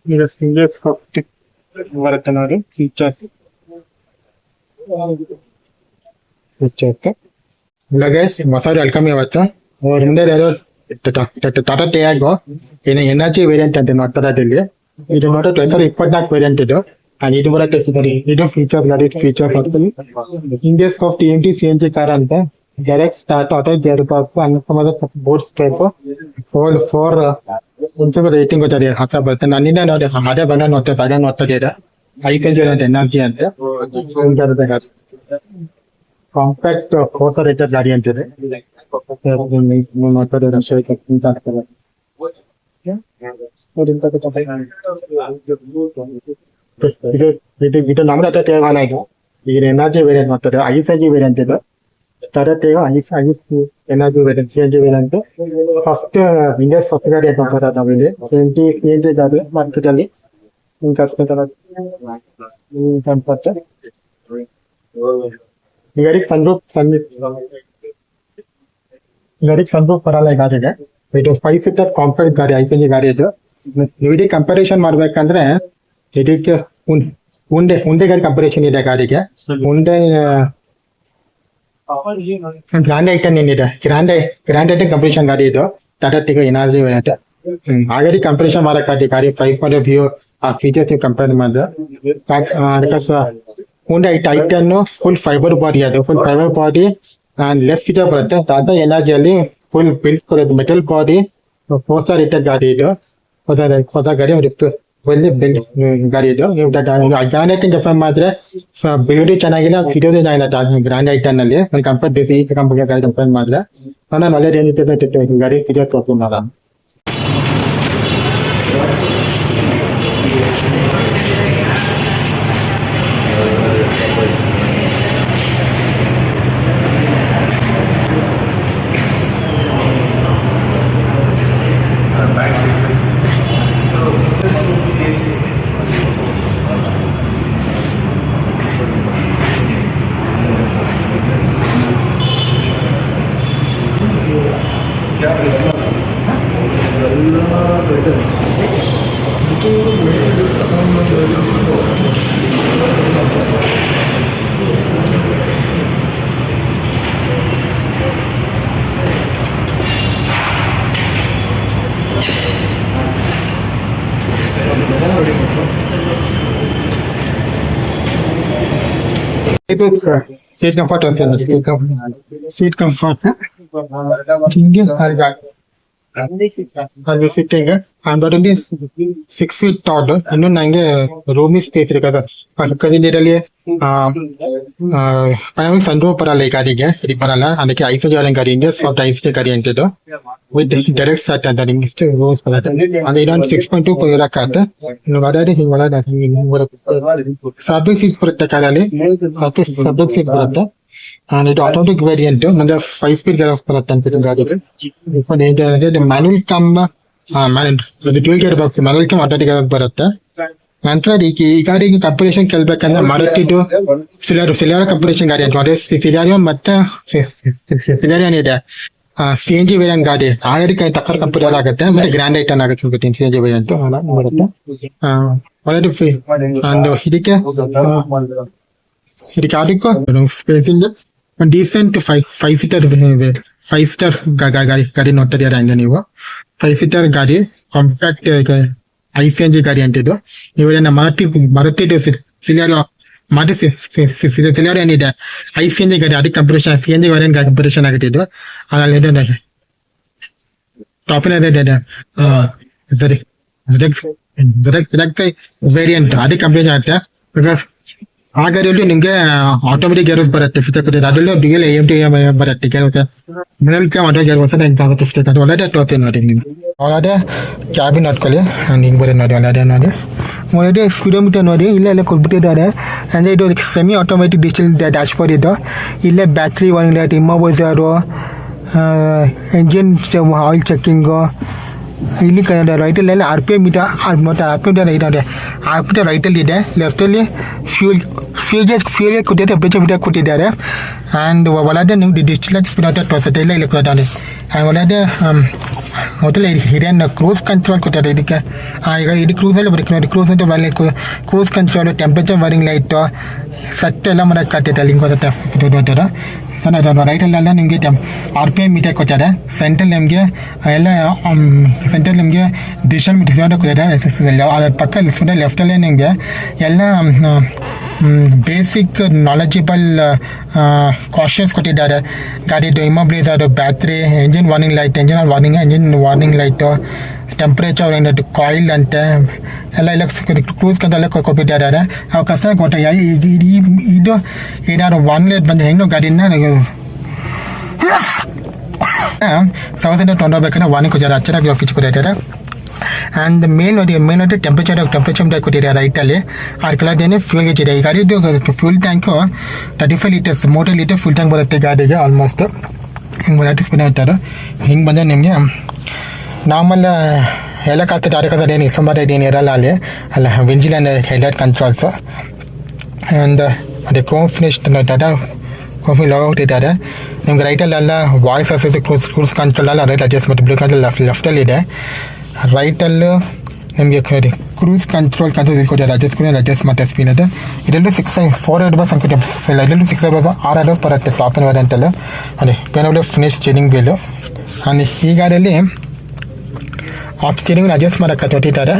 ಈಗ fingers optic ಬರುತ್ತೆ ನೋಡಿ ಫೀಚರ್ಸ್ ಇಲ್ಲ ಗೈಸ್ ಹೊಸ ವೆಲ್ಕಮ್ ಇವತ್ತು ಅವ್ರ ಹಿಂದೆ ಇರೋ ಟಾಟಾ ಟಿಯಾಗೋ ಏನು ಎನರ್ಜಿ ವೇರಿಯಂಟ್ ಅಂತ ನೋಡ್ತಾ ಇಲ್ಲಿ ಇದು ನೋಡಿ 2024 ವೇರಿಯಂಟ್ ಇದು ಅಂಡ್ ಇದು ಬರುತ್ತೆ ಇದು ಫೀಚರ್ ಗಾಡಿ ಫೀಚರ್ಸ್ ಆಗ್ತದೆ India soft EMT CNG car ಅಂತ direct start auto gear box ಅನ್ಕೊಂಬ ಬೋರ್ಡ್ಸ್ ಟೈಪ್ ಫೋರ್ ಒಂಚೂರು ರೇಟಿಂಗ್ ಗೊತ್ತದೆ ಹಾಕ ಬರುತ್ತೆ ನನ್ನಿಂದ ನೋಡಿ ಅದೇ ಬಣ್ಣ ನೋಡ್ತಾ ಇದೆ ಐಸೆಂಜ್ ಎನರ್ಜಿ ಅಂತ ಕಾಂಪ್ಯಾಕ್ಟ್ ಹೊಸ ರೇಟರ್ ಗಾಡಿ ಅಂತಿದೆ ಇದು ನಮ್ದು ಹತ್ರ ತೇವಾನ ಇದು ಈಗ ಎನರ್ಜಿ ವೇರಿಯಂಟ್ ಮಾಡ್ತಾರೆ ಐಸೆಂಜಿ ವೇರಿಯಂಟ್ ಇದು ಟಾಟಾ ತೇವ ice energy variant CNG variant first India first ಗಾಡಿ ಮಾಡ್ತಾರೆ ನಾವಿಲ್ಲಿ CNG ಗಾಡಿ ಮಾರ್ಕೆಟಲ್ಲಿ ಗಾಡಿಗೆ ಸನ್ರೂಫ್ ಬರಲ್ಲ ಈ ಗಾಡಿಗೆ ಇದು 5 ಸೀಟರ್ ಕಾಂಪ್ಯಾಕ್ಟ್ ಗಾಡಿ ಐಸೆಂಜಿ ಗಾಡಿ ಇದು ಇದಕ್ಕೆ ಕಂಪಾರಿಸನ್ ಮಾಡ್ಬೇಕಂದ್ರೆ ಇದಕ್ಕೆ ಹುಂಡೆ ಗಾಡಿ ಕಂಪಾರಿಸನ್ ಇದೆ ಗಾಡಿಗೆ ಹುಂಡೆ ಗ್ರಾಂಡ್ ಐಟನ್ ಏನಿದೆ ಗ್ರಾಂಡ್ ಐಟನ್ ಕಂಪಾರಿಸನ್ ಗಾಡಿ ಇದು ಟಾಟಾ ಟಿಗೋ ಎನರ್ಜಿ ವೇರಿಯಂಟ್ ಆ ಗಾಡಿ ಕಂಪಾರಿಸನ್ ಮಾಡಕ್ಕಾಗಿ ಗಾಡಿ ಪ್ರೈಸ್ ಪಾಯಿಂಟ್ ಆಫ್ ವ್ಯೂ ಆ ಫೀಚರ್ಸ್ ಕಂಪೇರ್ ಮಾಡಿದ್ರೆ Hyundai i ten full fibre body ಅದು full fibre body and less feature ಬರುತ್ತೆ ಟಾಟಾ ಎನರ್ಜಿಯಲ್ಲಿ full build metal body 4 star rated ಗಾಡಿ ಇದು ಹೊಸ ಗಾಡಿ ಒಳ್ಳೆ ಬಿಲ್ಡ್ ಗಾಡಿ ಇದು ನೀವು ಗ್ರಾಂಡ್ ಐಟನ್ ಕಂಪೇರ್ ಮಾಡಿದ್ರೆ ಬಿಲ್ಡ್ ಚೆನ್ನಾಗಿಲ್ಲ ಫೀಚರ್ಸ್ ಚೆನ್ನಾಗಿಲ್ಲ ಗ್ರಾಂಡ್ ಐಟನ್ ಅಲ್ಲಿ ಕಂಪೇರ್ ಈ ಕಂಪನಿ ಗಾಡಿ ಕಂಪೇರ್ ಮಾಡಿದ್ರೆ ನಾನು ಒಳ್ಳೆದು ಏನಿದೆ ಗಾಡಿ ಫೀಚರ್ಸ್ ತೋರಿಸ್ತೀನಿ ನಾನು ಸೀಟ್ ಕಂಫರ್ಟ್ ಸೀಟ್ ಕಂಫರ್ಟ್ ಹಿಂಗೆ ಅದು ಸಿಟ್ಟಿಂಗ್ ಅದರಲ್ಲಿ 6 feet ಟಾಡ್ ಇನ್ನು ನಂಗೆ ರೂಮಿ ಸ್ಪೇಸ್ ಇರ್ತದೆ ಪಕ್ಕದಲ್ಲಿ ಸನ್ರೂಫ್ ಬರಲ್ಲ ಈ ಗಾಡಿಗೆ ಇದಕ್ಕೆ ಬರಲ್ಲ ಅದಕ್ಕೆ ಐಸೆಂಜ್ ಗಾಡಿ ಇಂಡಿಯಾ ಸಾಫ್ಟ್ ಐಸೆಂಜ್ ಗಾಡಿ ಅಂತಿದ್ದು ವಿತ್ ಡೈರೆಕ್ಟ್ ಸ್ಟಾರ್ಟ್ ಅಂತ ನಿಮ್ಗೆ ಇಷ್ಟು ರೂಲ್ಸ್ ಬರುತ್ತೆ ಅದು ಇನ್ನೊಂದು 6.2 ಇರಕ್ಕಾಗುತ್ತೆ ಅದಾದ್ರೆ ಫ್ಯಾಬ್ರಿಕ್ ಸೀಟ್ಸ್ ಬರುತ್ತೆ ಕಾರಲ್ಲಿ ಫ್ಯಾಬ್ರಿಕ್ ಸೀಟ್ಸ್ ಬರುತ್ತೆ ಇದು ಆಟೋಮೆಟಿಕ್ ವೇರಿಯಂಟ್ ಅಂದ್ರೆ 5 ಸ್ಪೀಡ್ ಗೇರ್ ಬರುತ್ತೆ ಅಂತ ಗಾಡಿಗೆ manual come dual gear box manual cum automatic ಬರುತ್ತೆ ನಂತರ ಈ ಗಾಡಿಗೆ ಕಂಪಾರಿಸನ್ ಕೇಳ್ಬೇಕಂದ್ರೆ ಮಾರುತಿದು ಸಿಲಿಯಾರೋ ಕಂಪಾರಿಸನ್ ಗಾಡಿ ಅಂತ ಸಿಲಿಯಾರೋ ಮತ್ತೆ ಸಿಲಿಯಾರಿಯನ್ ಇದೆ CNG ವೇರಿಯಂಟ್ ಗಾಡಿ ಆ ಗಾಡಿ ತಕ್ಕರ್ ಕಂಪೇರ್ ಆಗುತ್ತೆ ಮತ್ತೆ ಗ್ರ್ಯಾಂಡ್ ಐಟನ್ ಆಗುತ್ತೆ CNG ವೇರಿಯಂಟ್ ಬರುತ್ತೆ ಒಳ್ಳೆ ಇದಕ್ಕೆ ಅದಕ್ಕೂ ಸ್ಪೇಸಿಂಗ್ ಡೀಸೆಂಟ್ 5 ಸೀಟರ್ ಗಾಡಿ ನೋಡ್ತಾ ಇದೀರಾ ಹಂಗೆ ನೀವು 5 ಸೀಟರ್ ಗಾಡಿ ಕಾಂಪ್ಯಾಕ್ಟ್ ICNG ಗಾಡಿ ಅಂತಿದ್ದು ನೀವು ಮಾರುತಿ ಸಿಲಿಯಾರೋ ಏನಿದೆ ICNG ಗಾಡಿ ಅದಕ್ಕೆ ಕಂಪಾರಿಸನ್ CNG ವೇರಿಯಂಟ್ ಕಂಪಾರಿಸನ್ ಆಗುತ್ತಿದ್ದು ಅದ್ರಲ್ಲಿ ಟಾಪಿನ ವೇರಿಯಂಟ್ ಅದಕ್ಕೆ ಕಂಪಾರಿಸನ್ ಆಗುತ್ತೆ ಬಿಕಾಸ್ ಆ ಗಾಡಿಯಲ್ಲಿ ನಿಮ್ಗೆ ಆಟೋಮೆಟಿಕ್ ಗೇರ್ಸ್ ಬರುತ್ತೆ ಅದರಲ್ಲೂ ಡಿಎಲ್ AMT ಬರುತ್ತೆ ಆಟೋ ಗೇರ್ ಹೊಸ ಒಳ್ಳೆ ಟೋಪಿ ನೋಡಿ ನಿಮ್ಗೆ ಒಳ್ಳೆ ಕ್ಯಾಬಿನ್ ನೋಡ್ಕೊಳ್ಳಿ ಹಿಂಗೆ ಬರೋದು ನೋಡಿ ಒಳ್ಳೆ ನೋಡಿ ಸ್ಪೀಡೋಮೀಟರ್ ನೋಡಿ ಇಲ್ಲೇ ಕೊಟ್ಬಿಟ್ಟಿದ್ದಾರೆ ಅಂದರೆ ಇದು semi automatic digital dashboard ಇದು ಇಲ್ಲೇ battery warning immobiliser engine oil checking ಇಲ್ಲಿ ರೈಟಲ್ಲಿ RPM ಮೀಟರ್ ಮತ್ತು RPM ರೈಟಲ್ಲಿ ಇದೆ ಲೆಫ್ಟಲ್ಲಿ ಫ್ಯೂಲ್ ಕೊಟ್ಟಿದ್ದಾರೆ ಟೆಂಪರೇಚರ್ ಮೀಟರ್ ಕೊಟ್ಟಿದ್ದಾರೆ ಆ್ಯಂಡ್ ಒಳಗೆ ನಿಮ್ಗೆ ಡಿಜಿಟಲ್ ಸ್ಪೀಡೋಮೀಟರ್ ತೋರಿಸುತ್ತೆ ಇಲ್ಲ ಕೊಟ್ಟಿದ್ದಾರೆ ಆ್ಯಂಡ್ ಒಳಗೆ ಮೊದಲು ಹಿರಿಯನ್ ಕ್ರೂಸ್ ಕಂಟ್ರೋಲ್ ಕೊಟ್ಟಿದ್ದಾರೆ ಇದಕ್ಕೆ. ಈಗ ಇದು ಕ್ರೂಸಲ್ಲಿ ಬರೀ ನೋಡಿ, ಕ್ರೂಸ್ ಅಂತ ಬರಲಿ, cruise control, temperature worrying light, set ಎಲ್ಲ ಮಾಡೋಕ್ಕಾಗ್ತೈತೆ ಅಲ್ಲಿ ಹಿಂಗೆ ಚೆನ್ನಾಗಿ ರೈಟಲ್ಲೆಲ್ಲ ನಿಮಗೆ RPM ಮೀಟರ್ ಕೊಟ್ಟಿದ್ದಾರೆ. ಸೆಂಟ್ರಲ್ಲಿ ನಿಮಗೆ ಎಲ್ಲ ಸೆಂಟ್ರಲ್ಲಿ ನಿಮಗೆ ಡಿಜಿಟಲ್ ಮೀಟರ್ ಕೊಟ್ಟಿದ್ದಾರೆ. ಅದ್ರ ಪಕ್ಕ ಲೆಫ್ಟಲ್ಲೇ ನಿಮಗೆ ಎಲ್ಲ ಬೇಸಿಕ್ ನಾಲೆಜಬಲ್ ಕಾಷನ್ಸ್ ಕೊಟ್ಟಿದ್ದಾರೆ. ಗಾಡಿದು immobiliser, battery, engine warning light, engine warning light, temperature ಏನದು ಕಾಯಿಲ್ ಅಂತೆ ಎಲ್ಲ ಕ್ರೂಸ್ ಕಂತೆಲ್ಲ ಕೊಟ್ಬಿಟ್ಟಿದ್ದಾರೆ. ಅವು ಕೊಟ್ಟ ಇದು ಏನಾದ್ರು ವಾರ್ನಿಂಗ್ ಲೈಟ್ ಬಂದು ಹೆಂಗೆ ಗಾಡಿನ ಸೌಸಂಡ್ ತೊಗೊಂಡೋಗ್ಬೇಕಂದ್ರೆ ವಾರ್ನಿಂಗ್ ಕೊಟ್ಟಿದ್ದಾರೆ, ಅಚ್ಚರಾಗಿ ಫೀಚರ್ ಕೊಟ್ಟಿದ್ದಾರೆ. ಆ್ಯಂಡ್ ಮೇನ್ ನೋಡಿ ಟೆಂಪ್ರೇಚರ್ ಮೀಟರ್ ಕೊಟ್ಟಿದ್ದಾರೆ ರೈಟಲ್ಲಿ. ಆ ಕೆಳಗೇನೆ ಫ್ಯೂಲ್ ಗೇಜ್ ಇದೆ. ಈ ಗಾಡಿದು fuel tank 35 litres, 3 litre fuel tank ಬರುತ್ತೆ ಗಾಡಿಗೆ ಆಲ್ಮೋಸ್ಟ್. ಹಿಂಗೆ ಬರುತ್ತೆ ಸ್ಪಿನ್ ಇರ್ತಾರೆ. ಹಿಂಗೆ ಬಂದರೆ ನಿಮಗೆ ನಾರ್ಮಲ್ ಹೇಳೋಕ್ಕಾಗ್ತದೆ, ಆಡೋಕ್ಕಾಗ್ತದೆ, ಏನು ಇಷ್ಟೊಂಬಾರ ಏನು ಇರಲ್ಲ ಅಲ್ಲಿ ಅಲ್ಲ. ವಿಂಜಿಲ್ ಆ್ಯಂಡ್ ಹೆಡ್ಲೈಟ್ ಕಂಟ್ರೋಲ್ಸು ಆ್ಯಂಡ್ ಅದೇ Chrome finish Tata coffee low ಕೊಟ್ಟಿದ್ದಾರೆ. ನಿಮ್ಗೆ ರೈಟಲ್ಲೆಲ್ಲ ವಾಯ್ಸ್ ಅಸೆಸ್, ಕ್ರೂಸ್ ಕಂಟ್ರೋಲ್ ಎಲ್ಲ ರೈಟ್ ಅಡ್ಜಸ್ಟ್ ಮಾಡಿ ಬ್ಲೂ ಕಂಟ್ರೋಲ್ ಲೆಫ್ಟಲ್ಲಿದೆ. ರೈಟಲ್ಲೂ ನಿಮಗೆ ಕ್ರೂಸ್ ಕಂಟ್ರೋಲ್ ಕೊಟ್ಟಿದ್ದಾರೆ, ಅಡ್ಜಸ್ಟ್ ಮತ್ತು ಸ್ಪೀನ್ ಅದು. ಇದರಲ್ಲೂ 4 ಅಡ್ವಾನ್ಸ್ ಅನ್ಕೊಟ್ಟಿಲ್ಲ, ಇದರಲ್ಲೂ 6 ಅಡ್ವಾನ್ಸ್ 6 ಅಡ್ವಾನ್ಸ್ ಬರುತ್ತೆ ಟಾಪ್ ಆ್ಯಂಡ್ ವೇರಿಯಂಟಲ್ಲಿ. ಅದೇ ಪೇನಬಲ್ ಫಿನಿಶ್ ಸ್ಟೀರಿಂಗ್ ವೀಲು. ಆ್ಯಂಡ್ ಈ ಗಾಡಿಯಲ್ಲಿ ಆಫ್ ಸ್ಟೀರಿಂಗ್ ಅಡ್ಜಸ್ಟ್ ಮಾಡೋಕ್ಕೆ ಕೊಟ್ಟಿದ್ದಾರೆ.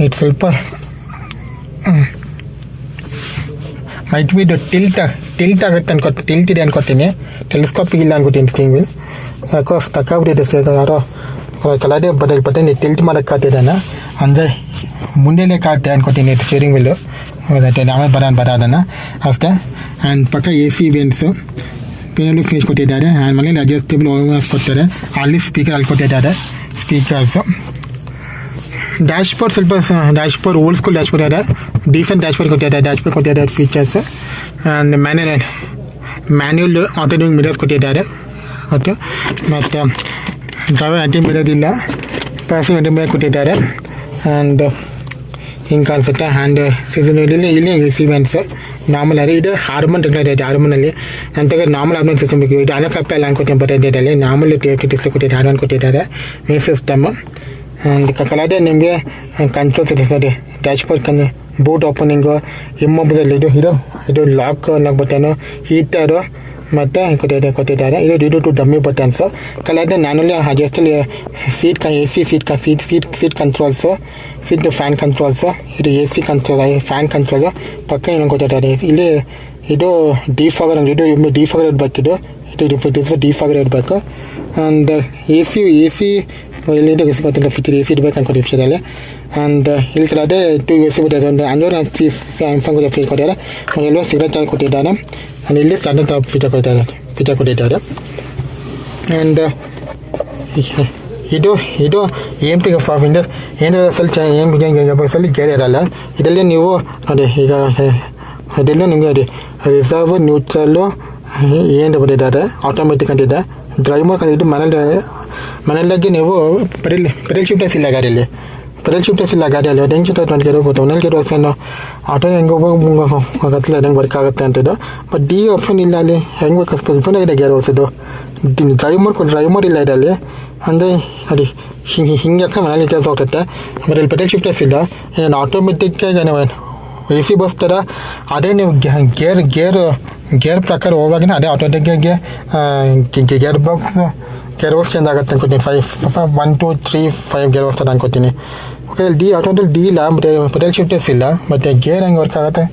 ಇದು ಸ್ವಲ್ಪ ಮೈಟ್ ಬಿ ಟಿಲ್ಟ್ ಆಗುತ್ತೆ ಟಿಲ್ಟ್ ಇದೆ ಅನ್ಕೊತೀನಿ, ಟೆಲಿಸ್ಕೋಪಿಗೆ ಇಲ್ಲ ಅನ್ಕೊತೀನಿ ಸ್ಟೀರಿಂಗ್ ವೀಲ್. ಯಾಕೋ ತಕ್ಕಾಗ್ಬಿಟ್ಟಿದೆ, ಯಾರೋ ಕೆಳಗಡೆ ಬಟ್ಟೆ ಟಿಲ್ಟ್ ಮಾಡೋಕ್ಕಾಗ್ತಿದ್ದಾನೆ ಅಂದರೆ ಮುಂದೆನೇ ಕಾಗುತ್ತೆ ಅನ್ಕೊತೀನಿ ಸ್ಟೀರಿಂಗ್ ವೀಲು. ಹೌದಾ, ಆಮೇಲೆ ಬರೋದನ್ನು ಅಷ್ಟೇ. ಆ್ಯಂಡ್ ಪಕ್ಕ AC ವೆಂಟ್ಸು ಪೇನಲ್ಲೂ ಫಿನಿಶ್ ಕೊಟ್ಟಿದ್ದಾರೆ. ಆ್ಯಂಡ್ ಮನೇಲಿ ಅಡ್ಜಸ್ಟೇಬಲ್ ಓವರ್ಸ್ ಕೊಡ್ತಾರೆ. ಅಲ್ಲಿ ಸ್ಪೀಕರ್ ಅಲ್ಲಿ ಕೊಟ್ಟಿದ್ದಾರೆ speakers. Dashboard old school dashboard ಇದೆ, ಡೀಸೆಂಟ್ ಡ್ಯಾಶ್ಬೋರ್ಡ್ ಕೊಟ್ಟಿದ್ದಾರೆ features. And manual automatic mirrors ಕೊಟ್ಟಿದ್ದಾರೆ. ಮತ್ತು ಡ್ರೈವರ್ ಆ್ಯಂಟಿ ಮಿರರ್ ಇಲ್ಲ, ಪ್ಯಾಸಿವ್ ಆ್ಯಂಟಿ ಮಿರರ್ ಕೊಟ್ಟಿದ್ದಾರೆ. ಆ್ಯಂಡ್ ಹಿಂಗೆ ಕಾಣಿಸುತ್ತೆ. ಆ್ಯಂಡ್ ಸೀಸನ್ ಇಲ್ಲಿ AC ವೆಂಟ್ಸು ನಾರ್ಮಲ್ ಅದೇ ಇದು ಹಾರ್ಮೋನ್ ಟೆಕ್ನಾಲಜಿ ಇದೆ. ಹಾರ್ಮೋನಲ್ಲಿ ನಂತರ ನಾರ್ಮಲ್ ಹಾರ್ಮೋನ್ ಸಿಸ್ಟಮ್ ಬೇಕು. ಇದು ಅನಕಪ್ಪ ಎಲ್ಲ ಅನ್ಕೊತೀನಿ ಬರೋದಲ್ಲಿ ನಾರ್ಮಲ್ ಟಿಸ್ಲು ಕೊಟ್ಟಿದ್ದಾರೆ, ಹಾರ್ಮೋನ್ ಕೊಟ್ಟಿದ್ದಾರೆ ಮೇನ್ ಸಿಸ್ಟಮ್ಮು. ಆ್ಯಂಡ್ ಕೆಳಗಡೆ ನಿಮಗೆ ಕಂಟ್ರೋಲ್ಸ್ ಇದೆ. ಸರಿ, ಡ್ಯಾಶ್ಬೋರ್ಡ್ ಬೂಟ್ ಓಪನಿಂಗು, ಇಮ್ಮೊಬೈಲ್ ಇದು ಲಾಕ್ ಬಟನು, ಹೀಟರು ಮತ್ತು ಕೊಟ್ಟಿದ್ದಾರೆ. ಇದು ಡಿಡು ಟು ಡಮ್ಮಿ ಬಟನ್ಸು. ಕೆಳಗಡೆ ನಾನಲ್ಲಿ ಅಡ್ಜಸ್ಟಲ್ಲಿ ಸೀಟ್ ಕಂಟ್ರೋಲ್ಸು, ಫ್ಯಾನ್ ಕಂಟ್ರೋಲ್ಸು. ಇದು AC ಕಂಟ್ರೋಲ್, ಫ್ಯಾನ್ ಕಂಟ್ರೋಲು. ಪಕ್ಕ ಇನ್ನೊಂದು ಕೊಟ್ಟಿದ್ದಾರೆ. ಇಲ್ಲಿ ಇದು ಡಿಫಾಗರ್ ಇರಬೇಕು. ಇದು ಡಿಫಾಗರ್ ಇರಬೇಕು. ಆ್ಯಂಡ್ AC ಎಲ್ಲಿಂದ ಗೊತ್ತಿಲ್ಲ ಫೀಚರ್ AC ಇರಬೇಕು ಅನ್ಕೊಂಡು ಫೀಚರಲ್ಲಿ. ಆ್ಯಂಡ್ ಇಲ್ಲಿ ಕೆಳಗಡೆ 2 USB ಕೊಟ್ಟಿದ್ದಾರೆ. ಒಂದು ಆಂಡ್ರಾಯ್ಡ್ ಸ್ಯಾಮ್ಸಂಗ್ ಫೀಚರ್ ಕೊಟ್ಟಿದ್ದಾರೆ, ಎಲ್ಲೋ ಸಿಗ್ನೇಚರ್ ಕೊಟ್ಟಿದ್ದಾರೆ. ಆ್ಯಂಡ್ ಇಲ್ಲಿ ಸಣ್ಣ ಫೀಚರ್ ಕೊಟ್ಟಿದ್ದಾರೆ. ಆ್ಯಂಡ್ ಇದು AMT ವಿಂಡೋಸಲ್ಲಿ ಗೇರ್ ಇರಲ್ಲ. ಇದರಲ್ಲಿ ನೀವು ನೋಡಿ, ಈಗ ಇದೆಲ್ಲ ನಿಮಗೆ ರಿಸರ್ವ್, ನ್ಯೂಟ್ರಲ್ಲು ಏನು ಬಂದಿದ್ದಾರೆ, ಆಟೋಮೆಟಿಕ್ ಅಂತಿದೆ. ಡ್ರೈವ್ ಮಾಡ್ಕೊಂಡು ಇದು ಮನೆಯಲ್ಲಾಗಿ ನೀವು ಪೆಡಲ್ ಶಿಫ್ಟರ್ಸ್ ಇಲ್ಲ ಗಾಡಿಯಲ್ಲಿ, ಗಾಡಿಯಲ್ಲಿ ಹೆಂಗೆ ಶಿಫ್ಟ್ 20 ಗೇರ್ ಹೋಗುತ್ತೆ. 1 ಗೇರ್ ವರ್ಷನು ಆಟೋ ಹೆಂಗೆ ಹೋಗತ್ತಿಲ್ಲ, ಹೆಂಗೆ ವರ್ಕ್ ಆಗುತ್ತೆ ಅಂತಿದ್ದು. ಬಟ್ ಡಿ ಆಪ್ಷನ್ ಇಲ್ಲ ಅಲ್ಲಿ, ಹೆಂಗೆ ಬೇಕು ಇದೆ ಗೇರ್ ಹೋಗ್ಸಿದ್ದು. ಡ್ರೈವ್ ಮೋಡ್ ಇಲ್ಲ ಇದರಲ್ಲಿ. ಅಂದರೆ ನೋಡಿ ಹಿಂಗೆ ಮನೇಲಿ ಕೆಲಸ ಹೋಗ್ತೈತೆ. ಬಟ್ ಇಲ್ಲಿ ಪೆಡಲ್ ಶಿಫ್ಟರ್ಸ್ ಇಲ್ಲ. ಏನು ಆಟೋಮೆಟಿಕ್ಕಾಗಿ ನೀವು AC ಬಸ್ ಥರ ಅದೇ ನೀವು ಗೇರ್ ಪ್ರಕಾರ ಹೋಗುವಾಗಿನ ಅದೇ ಆಟೋಮೆಟಿಕ್ಕಾಗಿ ಗೇರ್ ಬಾಕ್ಸ್ ಚೇಂಜ್ ಆಗುತ್ತೆ ಅನ್ಕೋತೀನಿ. 1 2 3 5 ಗೇರ್ ಬಾಕ್ಸ್ ಥರ ಅನ್ಕೋತೀನಿ. ಓಕೆ, ಆಟೋಮೆಟಿಕ್ ಡಿ ಇಲ್ಲ, ಮತ್ತು ಪೆಡಲ್ ಶಿಫ್ಟರ್ಸ್ ಇಲ್ಲ. ಮತ್ತು ಗೇರ್ ಹೆಂಗೆ ವರ್ಕ್ ಆಗುತ್ತೆ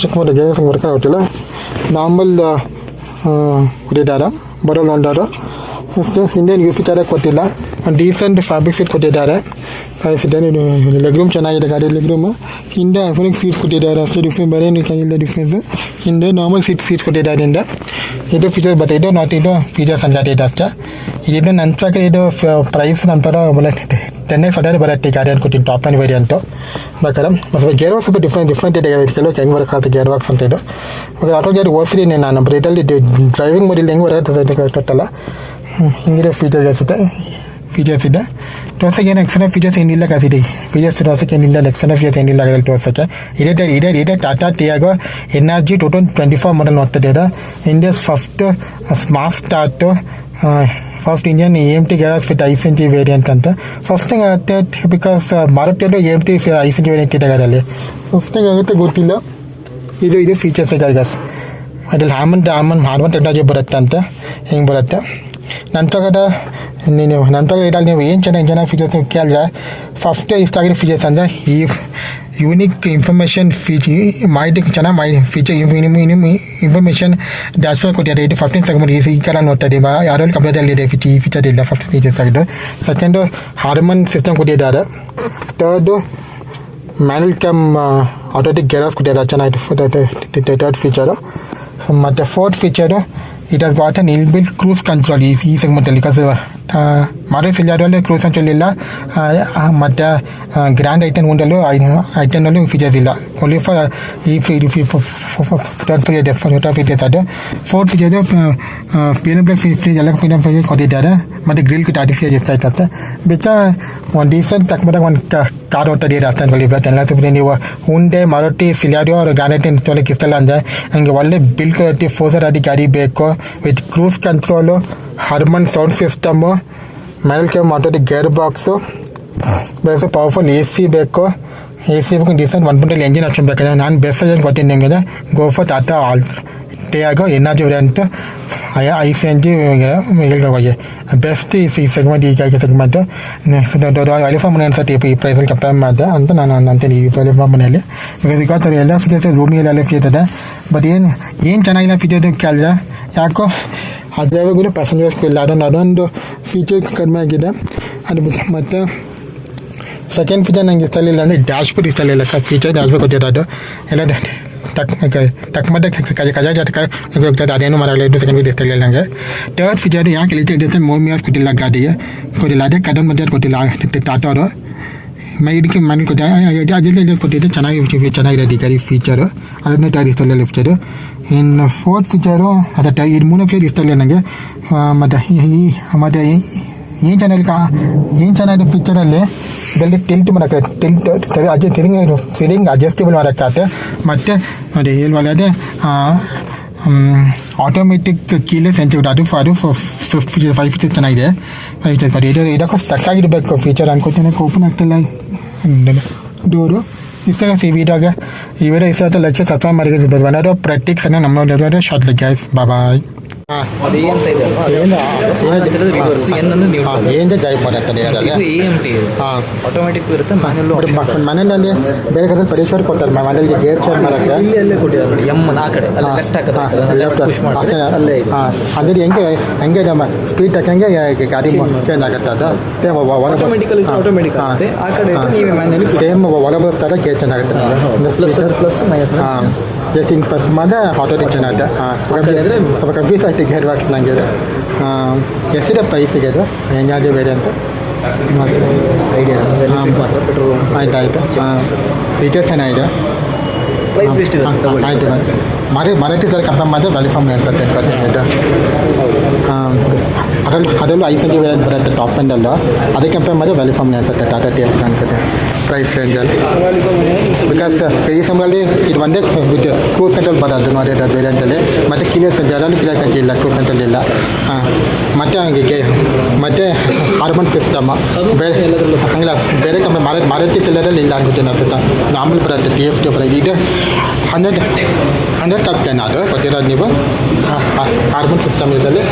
ಚೆಕ್ ಮಾಡಿ. ಗೇರ್ ಹೆಂಗೆ ವರ್ಕ್ ಆಗುತ್ತಿಲ್ಲ. ನಾರ್ಮಲ್ ಕೊಟ್ಟಿದ್ದಾರೆ, ಬರೋಲ್ ಹೊಂಡರು. ಅಷ್ಟು ಹಿಂದೇನು ಯೂಸ್ ವಿಚಾರಕ್ಕೆ ಗೊತ್ತಿಲ್ಲ. ಡೀಸೆಂಟ್ ಫ್ಯಾಬ್ರಿಕ್ ಸೀಟ್ ಕೊಟ್ಟಿದ್ದಾರೆ. ಲೆಗ್ ರೂಮ್ ಚೆನ್ನಾಗಿದೆ ಗಾಡಿ. ಲೆಗ್ ರೂಮು ಹಿಂದೆ ಫುಲಿಂಗ್ ಸೀಟ್ಸ್ ಕೊಟ್ಟಿದ್ದಾರೆ. ಅಷ್ಟು ಡಿಫ್ರೆಂಟ್ ಬೇರೆ ಇಲ್ಲ ಡಿಫ್ರೆನ್ಸ್. ಹಿಂದೆ ನಾರ್ಮಲ್ ಸೀಟ್ಸ್ ಕೊಟ್ಟಿದ್ದಾರೆ. ಹಿಂದೆ ಇದು ಫೀಚರ್ಸ್ ಬರುತ್ತೆ. ಇದು ಫೀಚರ್ಸ್ ಅಂತ ಇದೆ ಅಷ್ಟೇ. ಇದು ನಂತರ ಇದು ಪ್ರೈಸ್ ನಂತರ 10x ಬರುತ್ತೆ ಗಾಡಿ ಅನ್ಕೊತೀನಿ. ಟಾಪ್ ಆ್ಯಂಡ್ ವೇರಿಯಂಟು ಬೇಕಾದ್ರೆ ಮತ್ತು ಗೇರ್ ಬಾಕ್ಸ್ ಸ್ವಲ್ಪ ಡಿಫ್ರೆಂಟ್ ಇದೆ. ಕೆಲವು ಹೆಂಗೆ ವರ್ಕ್ ಆಗುತ್ತೆ ಗೇರ್ ಬಾಕ್ಸ್ ಅಂತ. ಇದು ಆಟೋ ಗೇರ್ ಓದಿದ್ದೀನಿ ನಾನು, ಬಟ್ ಇದರಲ್ಲಿ ಡ್ರೈವಿಂಗ್ ಮೋಡಿಲ್ಲಿ ಹೆಂಗೆ ಬರುತ್ತೆ ಗೊತ್ತಲ್ಲ. ಹಿಂಗಿದೆ ಫೀಚರ್ಸ್ ಇದೆ. ಟೋಸಕ್ಕೆ ಏನು ಎಕ್ಸ್ಟ್ರಾ ಫೀಚರ್ಸ್ ಏನಿಲ್ಲ ಕಾಸಿದೆ. ಟೋಸಕ್ಕೆ ಏನಿಲ್ಲ, ಎಕ್ಸ್ಟ್ರಾ ಫೀಚರ್ಸ್ ಏನಿಲ್ಲ ಆಗಲ್ಲ ಟೋಸಕ್ಕೆ. ಇದೇ ಟಾಟಾ ಟಿಯಾಗೋ NRG 2024 ಮಾಡಲ್ ನೋಡ್ತಿದೆ. ಇದು India's first smart start first engine AMT gas with ICNG variant ಅಂತ. ಫಸ್ಟ್ ಥಿಂಗ್ ಆಗುತ್ತೆ ಬಿಕಾಸ್ ಮಾರುತಿಯಲ್ಲೂ AMT ICNG ವೇರಿಯಂಟ್ ಇದೆ ಅದರಲ್ಲಿ. ಫಸ್ಟ್ ಥಿಂಗ್ ಆಗುತ್ತೆ ಗೊತ್ತಿಲ್ಲ. ಇದು ಫೀಚರ್ಸ್ ಇದೆ ಗಸ್. ಅದ್ರಲ್ಲಿ ಹಾರ್ಮನ್ ಟೆಕ್ನಾಲಜಿ ಬರುತ್ತೆ ಅಂತ ಹಿಂಗೆ ಬರುತ್ತೆ. ನಂತರ ಇದ್ರಲ್ಲಿ ನೀವು ಏನು ಚೆನ್ನಾಗಿ ಫೀಚರ್ಸ್ ಕೇಳಿದ್ರೆ ಫಸ್ಟ್ ಇಷ್ಟ ಆಗಿರೋ ಫೀಚರ್ಸ್ ಅಂದರೆ ಈ ಯೂನಿಕ್ ಇನ್ಫಾರ್ಮೇಷನ್ ಮಾಹಿತಿ ಚೆನ್ನಾಗಿ ಫೀಚರ್ ಇನ್ಫಾರ್ಮೇಷನ್ ಡ್ಯಾಶ್ಬೋರ್ಡ್ ಕೊಟ್ಟಿದ್ದಾರೆ. ಇದು 15 ಸೆಕೆಂಡ್ ಈ ಕಾಲ ನೋಡ್ತಾ ಇದ್ದೀವಿ. ಯಾರಲ್ಲಿ ಕಂಪ್ಯೂಟರಲ್ಲಿ ಇದೆ ಈ ಫೀಚರ್ ಇಲ್ಲ. ಫಸ್ಟ್ ಫೀಚರ್ಸ್ ಆಗಿದ್ದು. ಸೆಕೆಂಡು ಹಾರ್ಮನ್ ಸಿಸ್ಟಮ್ ಕೊಟ್ಟಿದ್ದಾರೆ. Third manual cum automatic gears ಕೊಟ್ಟಿದ್ದಾರೆ ಚೆನ್ನಾಗಿ ಥರ್ಡ್ ಫೀಚರು. ಮತ್ತು fourth feature it has got an inbuilt cruise control ಈ ಸೆಗ್ಮೆಂಟಲ್ಲಿ. ಬಿಕಾಸ್ ಮಾರುತಿ ಸಿಲಿಯಾರಲ್ಲಿ ಕ್ರೂಸ್ ಕಂಟ್ರೋಲ್ ಇಲ್ಲ. ಮತ್ತು ಗ್ರ್ಯಾಂಡ್ ಐಟನ್ನಲ್ಲೂ ಫೀಚರ್ಸ್ ಇಲ್ಲ. ಓನ್ಲಿ ಫಾರ್ ಈ ಥರ್ಡ್ ಫೀಚರ್ಸ್ ಅದು. ಫೋರ್ತ್ ಫೀಚರ್ಸು ಫ್ರೀಜ್ ಎಲ್ಲ ಫ್ರೀಜ್ ಕೊಟ್ಟಿದ್ದಾರೆ. ಮತ್ತು ಗ್ರಿಲ್ ಕಿಟ್ ಆರ್ಟಿಫಿಷಿಯಲ್ ಇರ್ತೈತೆ. ಬಿಟ್ಟು ಒಂದು ಡೀಸೆಂಟ್ ತಕ್ಕಂದಾಗ ಒಂದು ಕಾರ್ ಓಡ್ತಾ ಇದೆ ರಾಜಸ್ಥಾನದಲ್ಲಿ. ಎಲ್ಲ ಸುಮ್ಮನೆ ನೀವು ಹುಂಡೆ ಮಾರುತಿ ಸಿಲಿಯಾರಿಯೋ ಅವ್ರು ಗ್ಯಾರಂಟಿ ತೊಗೊಳಕ್ಕೆ ಇಷ್ಟಲ್ಲ ಅಂದರೆ ಹಂಗೆ ಒಳ್ಳೆ ಬಿಲ್ ಕ್ವಾಲಿಟಿ 4 ಗಾಡಿ ಬೇಕು with cruise control, Harman sound system, manual cum automatic gear box, base powerful AC ಬೇಕು. ಬೇಕು ಡೀಸೆಂಟ್ 1.5 ಎಂಜಿನ್ ಆಪ್ಷನ್ ಬೇಕಾದ್ರೆ ನಾನು ಬೆಸ್ಟ್ ಸಜೆಷನ್ ಕೊಡ್ತೀನಿ ನಿಮಗೆ. Go for Tata Tiago energy variant ICNG ಹೋಗಿ ಬೆಸ್ಟ್ ಈ ಸೆಗ್ಮೆಂಟ್ ಈಗ ಸೆಗ್ಮೆಂಟು. ಎಲಿಫಾ ಮನೆ ಅನ್ಸುತ್ತೆ ಈ ಪ್ರೈಸಲ್ಲಿ ಕಂಪೇರ್ ಮಾಡಿದೆ ಅಂತ ನಾನು ಅಂತೀನಿ. ಈ ಎಲಿಫಾ ಮನೆಯಲ್ಲಿ ಬಿಕಾಸ್ ಈಗ ಎಲ್ಲ ಫೀಚರ್ಸ್ ರೂಮಿಯಲ್ಲಿ ಎಲ್ಲ ಫೀಚರ್ ಇದೆ. ಬಟ್ ಏನು ಚೆನ್ನಾಗಿಲ್ಲ ಫೀಚರ್ಸ್ ಕೇಳಿದ್ರೆ ಯಾಕೋ ಅದ್ರಾಗೂ ಪ್ಯಾಸೆಂಜರ್ಸ್ ಇಲ್ಲ. ಅದೊಂದು ಫೀಚರ್ ಕಡಿಮೆ ಆಗಿದೆ. ಅದು ಮತ್ತು ಸೆಕೆಂಡ್ ಫೀಚರ್ ನಂಗೆ ಇಷ್ಟ ಇಲ್ಲ ಅಂದರೆ ಡ್ಯಾಶ್ಬೋರ್ಡ್ ಇಷ್ಟ ಇಲ್ಲ. ಫೀಚರ್ ಡ್ಯಾಶ್ಬೋರ್ಡ್ ಕೊಟ್ಟಿರೋದು ಎಲ್ಲ ಟಕ್ ಮತ್ತೆ ಹೋಗ್ತದೆ. ಅದೇನು ಮಾಡಲ್ಲ. ಸೆಕೆಂಡ್ ಫೀಚರ್ ಇಷ್ಟ ಇಲ್ಲ ನನಗೆ. ಥರ್ಡ್ ಫೀಚರ್ ಯಾಕೆ ಹೇಳ್ತಾ ಮೋಮಿಯಾಸ್ ಕೊಟ್ಟಿಲ್ಲ ಗಾಡಿಗೆ ಕೊಟ್ಟಿಲ್ಲ. ಅದೇ ಕಡನ್ ಮಧ್ಯೆ ಕೊಟ್ಟಿಲ್ಲ ಟಾಟಾ ಅವರು. ಇದಕ್ಕೆ ಮನೆ ಅದೆಲ್ಲ ಕೊಟ್ಟಿದ್ದೆ ಚೆನ್ನಾಗಿರೋದು ಈ ಗಾಡಿ ಫೀಚರು. ಅದನ್ನು ಟೈರ್ ಇಷ್ಟ ಇಲ್ಲ ಫೀಚರು. ಇನ್ನು ಫೋರ್ತ್ ಫೀಚರು ಅದು ಇದು 3 ಫೀಚರ್ ಇಷ್ಟ ಇಲ್ಲ ನನಗೆ. ಮತ್ತು ಏನು ಚೆನ್ನಾಗಿದೆ ಫೀಚರಲ್ಲಿ ಇದರಲ್ಲಿ ಟಿಲ್ಟ್ ಮಾಡೋಕ್ಕೆ ಸಿರಿಂಗ್ ಅಡ್ಜಸ್ಟೇಬಲ್ ಮಾಡೋಕ್ಕಾಗುತ್ತೆ. ಮತ್ತು ಅದೇ ಹೇಳ್ಬೋದು ಅದೇ ಆಟೋಮೆಟಿಕ್ ಕೀಲೆಸ್ ಸೆನ್ಸಿಟಿವ್ ಅದು 5 ಫೀಚರ್ಸ್ ಚೆನ್ನಾಗಿದೆ. 5 ಫೀಚರ್ಸ್ ಇದಕ್ಕೂ ಸ್ಟಕ್ಕಾಗಿರಬೇಕು ಫೀಚರ್ ಅನ್ಕೋತೀನಿ. ಓಪನ್ ಆಗ್ತಿಲ್ಲ ಡೋರು. ಇಷ್ಟ ಇವಾಗ ಇಷ್ಟ ಲಕ್ಷ ಸ್ವಲ್ಪ ಮರಿಬೋದು. ಒನ್ನೋದು ಪ್ರಾಕ್ಟಿಕ್ಸ್ ಅನ್ನು ನಮ್ಮ ಶಾರ್ಟ್ ಗ್ಯಾಸ್ ಬಾಯ್. ಆಟೋಮೆಟಿಕ್ ಇರುತ್ತೆ. ಮನೆಯಲ್ಲಿ ಬೇರೆ ಕಡೆ ಪರಿಷ್ಕಾರ ಕೊಡ್ತಾರೆ. ಮನೆಯಲ್ಲಿ ಗೇರ್ ಚೇಂಜ್ ಮಾಡೋಕ್ಕೆ ಅಂದರೆ ಹೆಂಗೆ ನಮ್ಮ ಸ್ಪೀಡ್ ತಕ್ಕಂಗೆ ಗಾಡಿ ಚೇಂಜ್ ಆಗುತ್ತೆ. ಅದು ಸೇಮ್ ಒಳಗೆ ಥರ ಗೇರ್ ಚೇಂಜ್ ಆಗುತ್ತೆ. ಜಸ್ಟ್ ಇನ್ ಪ್ಲಸ್ ಮಾಡಿದ್ರೆ ಆಟೋಮೆಟಿಕ್ ಚೆನ್ನಾಗುತ್ತೆ. ಸ್ವಲ್ಪ ಕನ್ಫ್ಯೂಸ್ ಆಯ್ತು ಗೇರ್ ಬಾಕ್ಸ್ ನನಗೆ. ಎಷ್ಟಿದೆ ಪ್ರೈಸಿಗೆ ಅದು ಹೆಂಗಾದ್ರೆ ಬೇರೆ ಅಂತ ಐಡಿಯಾ ಆಯ್ತು. ಫೀಚರ್ ಚೆನ್ನಾಗಿದೆ. ಆಯಿತು ಮಾರುತಿ ಸರ್ ಕಂಪೇರ್ ಮಾಡಿದ್ರೆ ವ್ಯಾಲಿಫಾರ್ಮ್ ಅನ್ಸುತ್ತೆ 25. ಅದರಲ್ಲೂ ICNG ವೇರಿಯಂಟ್ ಬರುತ್ತೆ ಟಾಪ್ ಎಂಡಲ್ಲೂ. ಅದಕ್ಕೆ ಕಂಪೇರ್ ಮಾಡಿದ್ರೆ ವ್ಯಾಲಿಫಾರ್ಮ್ ಅನ್ಸುತ್ತೆ ಟಾಟಾ ಟಿ ಅನ್ಸುತ್ತೆ ಪ್ರೈಸ್ ರೇಂಜಲ್ಲಿ. ಬಿಕಾಸ್ ಈ ಸಮಯದಲ್ಲಿ ಇದು ಒಂದೇ ವಿತ್ ಕ್ರೂಸ್ ಕಂಟ್ರೋಲ್ ಬರೋದು ನೋಡಿ ಅದು ವೇರಿಯಂಟಲ್ಲಿ. ಮತ್ತು ಅದರಲ್ಲಿ ಕಿಲಿಯರ್ ಸಂಖ್ಯೆ ಇಲ್ಲ, ಕ್ರೂಸ್ ಕಂಟ್ರೋಲ್ ಇಲ್ಲ. ಮತ್ತು ಹಂಗೆ ಮತ್ತು ಹಾರ್ಮನ್ ಸಿಸ್ಟಮ್ ಹಂಗಿಲ್ಲ. ಬೇರೆ ಕಂಪನಿ ಮಾರುತಿ ಸಿಲಿಯರಲ್ಲಿ ಇಲ್ಲ ಅನ್ಸುತ್ತೆ ಅನ್ಸುತ್ತೆ. ನಾರ್ಮಲ್ ಬರುತ್ತೆ TFT ಬರೋದು. ಇದು 100 ಟಾಪ್ 10 ಅದು ಗೊತ್ತಿರೋದು ನೀವು. ಹಾರ್ಮನ್ ಸಿಸ್ಟಮ್ ಇದರಲ್ಲಿ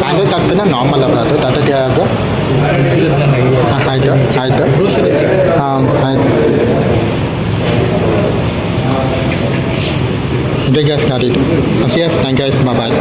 100 ಟಾಪ್ 10 ನಾರ್ಮಲ್ ಬರೋದು ಟಾಟಾ ಟಿಯಾಗೋ. ಆಯಿತು ಆಯಿತು. ಇದು ಗ್ಯಾಸ್ ಗಾಡಿ ಇದು. Thank you bye.